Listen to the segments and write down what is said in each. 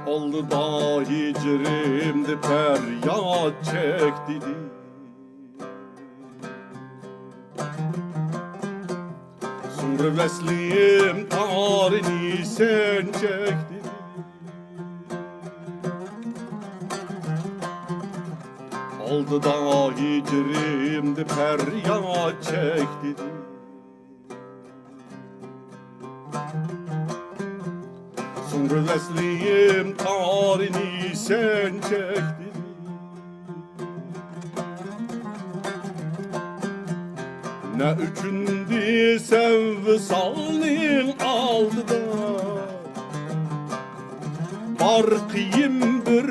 Oldu da hicrimdi feryat çekti. Sonra veslim tarini sen çekti. Oldu da hicrimdi feryat çekti. Sonra veslim tarini sen çekti. Ne üçündü sen vısalın aldı da Barkıyım bir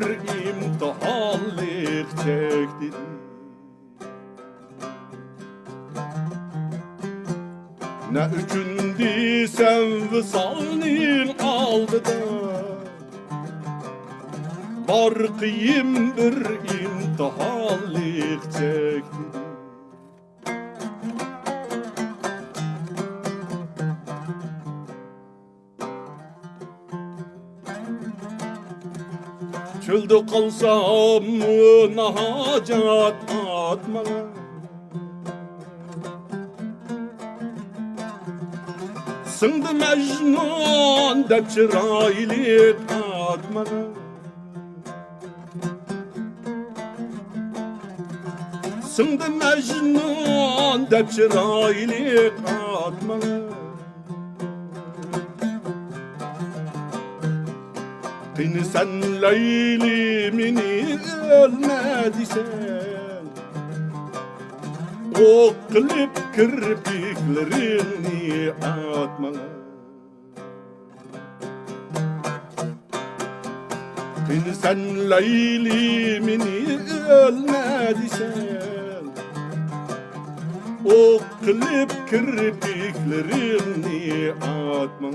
imtihallik çekti. Ne üçündü sen vısalın aldı da Barkıyım bir imtihallik çekti. Çölde kalsam ne hacet atma. Sındı Mecnun dep çıraylık atma. Sındı Mecnun dep çıraylık atma. Kıyını sen Leylimini ölmediysen O kılıp kirpiklerini atma. Kıyını sen Leylimini ölmediysen O kılıp kirpiklerini atma.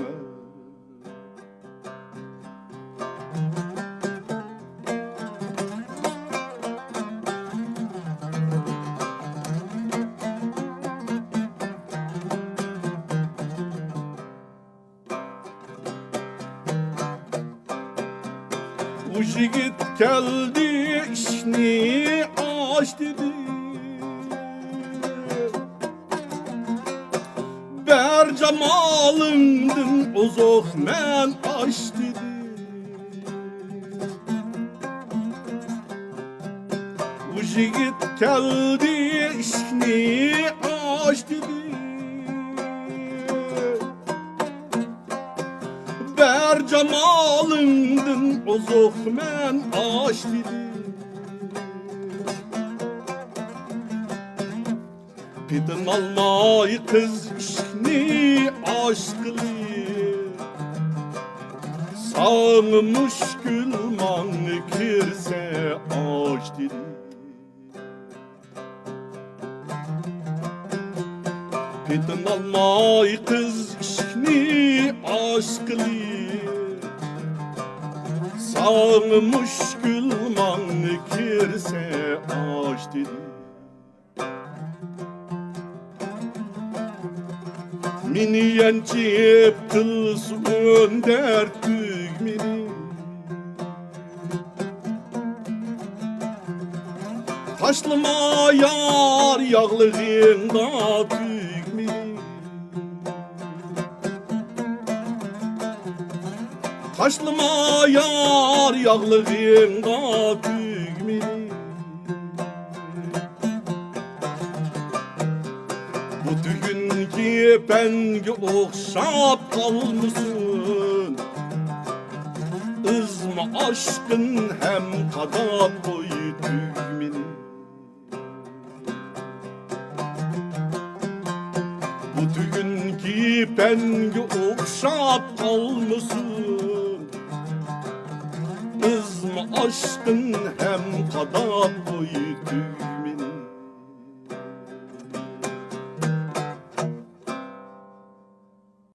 Bu yigit geldi işini aç dedi. Ber cemalındın uzak men aç dedi. Bu yigit geldi işini aç dedi. Ber cemalındın uzak men aç dedi. Pidin almay kız işini aşkılı Sağ müşkül manı kirse aç dedi. Pidin almay kız işini aşkılı Sağ müşkül manı kirse aç dedi. Mini yencip tılsı önder tügmini Taşlıma yar yağlığında tügmini Taşlıma yar yağlığında tügmini Bu düğünki benge okşap kalmışsın Izma aşkın hem kadar koy düğmini Bu düğünki benge okşap kalmışsın Izma aşkın hem kadar koy düğmini